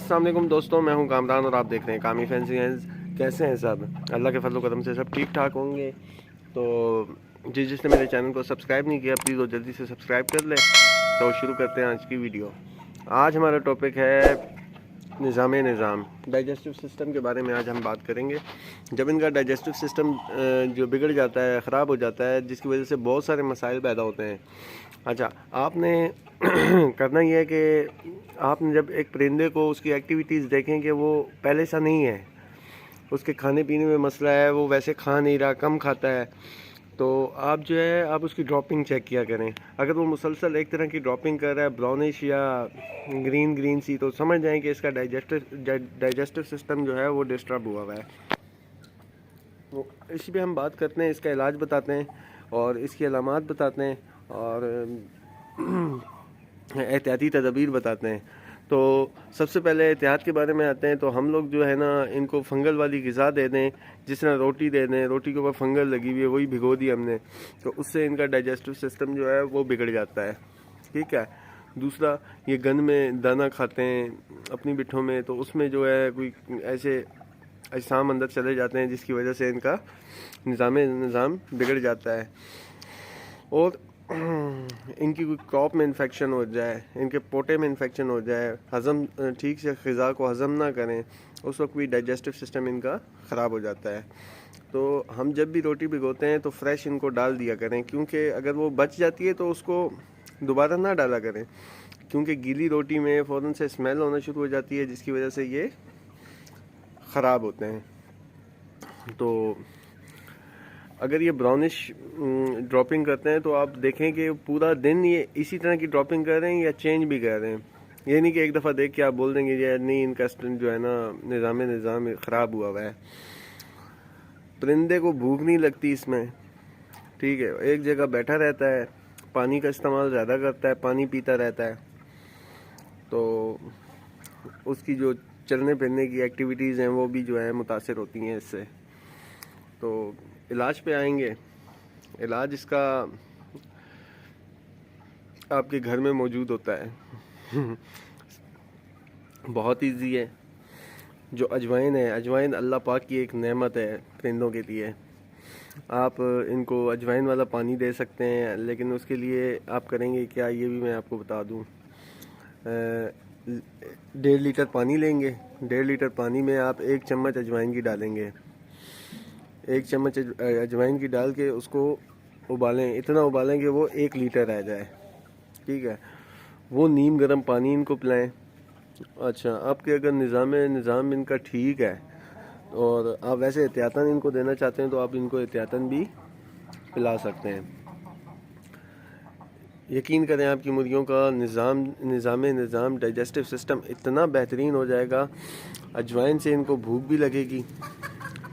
अस्सलाम वालेकुम दोस्तों, मैं हूं कामरान और आप देख रहे हैं कामी फैंसी हैंड्स। कैसे हैं सब? अल्लाह के फजल करम से सब ठीक ठाक होंगे। तो जिसने मेरे चैनल को सब्सक्राइब नहीं किया प्लीज़ वो जल्दी से सब्सक्राइब कर लें। तो शुरू करते हैं आज की वीडियो। आज हमारा टॉपिक है निज़ाम डाइजेस्टिव सिस्टम के बारे में आज हम बात करेंगे। जब इनका डाइजेस्टिव सिस्टम जो बिगड़ जाता है, ख़राब हो जाता है, जिसकी वजह से बहुत सारे मसाइल पैदा होते हैं। अच्छा, आपने करना ये है कि आपने जब एक परिंदे को उसकी एक्टिविटीज़ देखें कि वो पहले सा नहीं है, उसके खाने पीने में मसला है, वो वैसे खा नहीं रहा, कम खाता है, तो आप जो है आप उसकी ड्रॉपिंग चेक किया करें। अगर वो मुसलसल एक तरह की ड्रॉपिंग कर रहा है, ब्राउनिश या ग्रीन सी, तो समझ जाएं कि इसका डाइजेस्टिव सिस्टम जो है वो डिस्टर्ब हुआ है। तो इसी पे हम बात करते हैं, इसका इलाज बताते हैं और इसकी अलामात बताते हैं और एहतियाती तदबीर बताते हैं। तो सबसे पहले एहतियात के बारे में आते हैं। तो हम लोग जो है ना इनको फंगल वाली ग़िज़ा दे दें, जिस तरह रोटी दे दें, रोटी के ऊपर फंगल लगी हुई है वही भिगो दी हमने, तो उससे इनका डाइजेस्टिव सिस्टम जो है वो बिगड़ जाता है। ठीक है। दूसरा, ये गन में दाना खाते हैं अपनी बिठों में, तो उसमें जो है कोई ऐसे अजसाम अंदर चले जाते हैं जिसकी वजह से इनका निज़ाम बिगड़ जाता है। और इनकी कोई क्रॉप में इन्फेक्शन हो जाए, इनके पोटे में इन्फेक्शन हो जाए, हज़म ठीक से ग़िज़ा को हज़म ना करें, उस वक्त भी डाइजेस्टिव सिस्टम इनका ख़राब हो जाता है। तो हम जब भी रोटी भिगोते हैं तो फ्रेश इनको डाल दिया करें, क्योंकि अगर वो बच जाती है तो उसको दोबारा ना डाला करें, क्योंकि गीली रोटी में फ़ौरन से स्मेल होना शुरू हो जाती है जिसकी वजह से ये ख़राब होते हैं। तो अगर ये ब्राउनिश ड्रॉपिंग करते हैं तो आप देखें कि पूरा दिन ये इसी तरह की ड्रॉपिंग कर रहे हैं या चेंज भी कर रहे हैं। ये नहीं कि एक दफ़ा देख के आप बोल देंगे यार नहीं, इनका जो है ना निज़ाम ख़राब हुआ है। परिंदे को भूख नहीं लगती इसमें, ठीक है, एक जगह बैठा रहता है, पानी का इस्तेमाल ज़्यादा करता है, पानी पीता रहता है, तो उसकी जो चलने फिरने की एक्टिविटीज़ हैं वो भी जो है मुतासर होती हैं इससे। तो इलाज पे आएंगे। इलाज इसका आपके घर में मौजूद होता है बहुत इजी है। जो अजवाइन है, अजवाइन अल्लाह पाक की एक नेमत है परिंदों के लिए। आप इनको अजवाइन वाला पानी दे सकते हैं, लेकिन उसके लिए आप करेंगे क्या ये भी मैं आपको बता दूं। 1.5 लीटर पानी लेंगे, 1.5 लीटर पानी में आप 1 चम्मच अजवाइन की डालेंगे। 1 चम्मच अजवाइन की डाल के उसको उबालें, इतना उबालें कि वो 1 लीटर रह जाए। ठीक है। वो नीम गर्म पानी इनको पिलाएं। अच्छा, आपके अगर निज़ाम इनका ठीक है और आप वैसे एहतियातन इनको देना चाहते हैं तो आप इनको एहतियातन भी पिला सकते हैं। यकीन करें आपकी मुर्गियों का निज़ाम डाइजेस्टिव सिस्टम इतना बेहतरीन हो जाएगा, अजवाइन से इनको भूख भी लगेगी,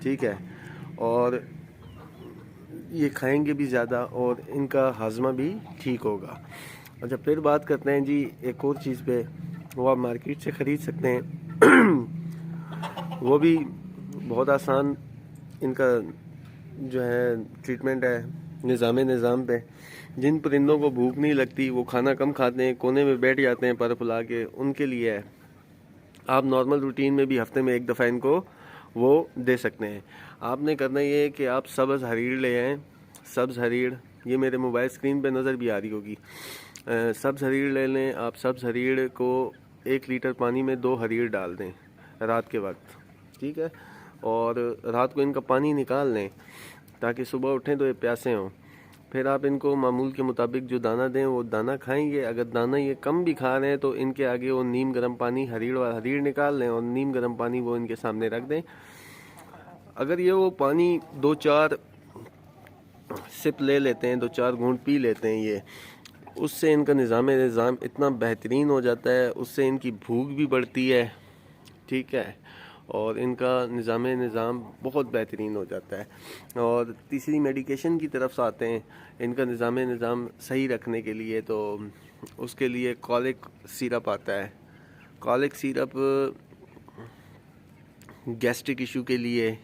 ठीक है, और ये खाएंगे भी ज़्यादा और इनका हाजमा भी ठीक होगा। अच्छा, फिर बात करते हैं जी एक और चीज़ पे, वो आप मार्केट से ख़रीद सकते हैं वो भी बहुत आसान इनका जो है ट्रीटमेंट है निज़ाम पे। जिन परिंदों को भूख नहीं लगती, वो खाना कम खाते हैं, कोने में बैठ जाते हैं पर फुला के, उनके लिए है। आप नॉर्मल रूटीन में भी हफ्ते में 1 दफ़ा इनको वो दे सकते हैं। आपने करना ये है कि आप सब्ज़ हरीड़ ले आएँ। सब्ज़ हरीड़ ये मेरे मोबाइल स्क्रीन पे नज़र भी आ रही होगी। सब्ज़ हरीड़ ले लें आप। सब्ज़ हरीड़ को 1 लीटर पानी में 2 हरीड़ डाल दें रात के वक्त, ठीक है, और रात को इनका पानी निकाल लें ताकि सुबह उठें तो ये प्यासे हों। फिर आप इनको मामूल के मुताबिक जो दाना दें वो दाना खाएंगे। अगर दाना ये कम भी खा रहे हैं तो इनके आगे वो नीम गर्म पानी हरीड़ निकाल लें और नीम गर्म पानी वो इनके सामने रख दें। अगर ये वो पानी 2-4 सिप ले लेते हैं, 2-4 घूंट पी लेते हैं ये, उससे इनका निज़ाम इतना बेहतरीन हो जाता है, उससे इनकी भूख भी बढ़ती है, ठीक है, और इनका निज़ाम बहुत बेहतरीन हो जाता है। और तीसरी मेडिकेशन की तरफ आते हैं इनका निज़ाम सही रखने के लिए, तो उसके लिए कॉलिक सिरप आता है। कॉलिक सिरप गैस्ट्रिक इशू के लिए,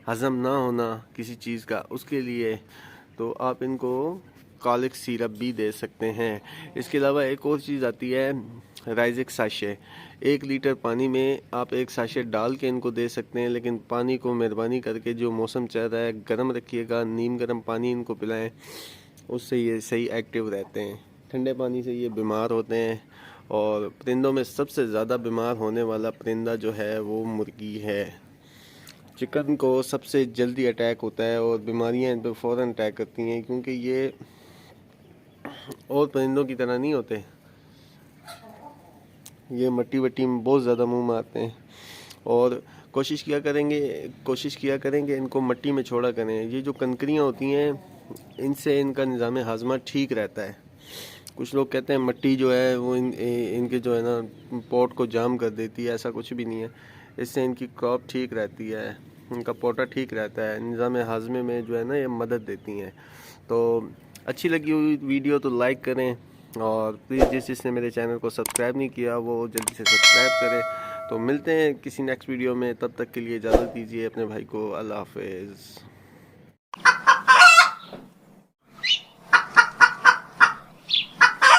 हज़म ना होना किसी चीज़ का, उसके लिए तो आप इनको कॉलिक सिरप भी दे सकते हैं। इसके अलावा एक और चीज़ आती है राइजिक साशे, 1 लीटर पानी में आप 1 साशे डाल के इनको दे सकते हैं, लेकिन पानी को मेहरबानी करके जो मौसम चल रहा है गर्म रखिएगा, नीम गर्म पानी इनको पिलाएं, उससे ये सही एक्टिव रहते हैं। ठंडे पानी से ये बीमार होते हैं। और परिंदों में सबसे ज़्यादा बीमार होने वाला परिंदा जो है वो मुर्गी है। चिकन को सबसे जल्दी अटैक होता है और बीमारियां इन पर फ़ौरन अटैक करती हैं, क्योंकि ये और परिंदों की तरह नहीं होते, ये मट्टी वट्टी में बहुत ज़्यादा मुंह मारते हैं। और कोशिश किया करेंगे इनको मट्टी में छोड़ा करें। ये जो कंकरियाँ होती हैं इनसे इनका निज़ाम हाजमा ठीक रहता है। कुछ लोग कहते हैं मट्टी जो है वो इनके जो है ना पोट को जाम कर देती है, ऐसा कुछ भी नहीं है। इससे इनकी क्रॉप ठीक रहती है, इनका पोटा ठीक रहता है, निज़ाम हाजमे में जो है ना ये मदद देती हैं। तो अच्छी लगी हुई वीडियो तो लाइक करें, और प्लीज़ जिसने मेरे चैनल को सब्सक्राइब नहीं किया वो जल्दी से सब्सक्राइब करें। तो मिलते हैं किसी नेक्स्ट वीडियो में, तब तक के लिए इजाज़त दीजिए अपने भाई को। अल्लाह हाफ़िज़।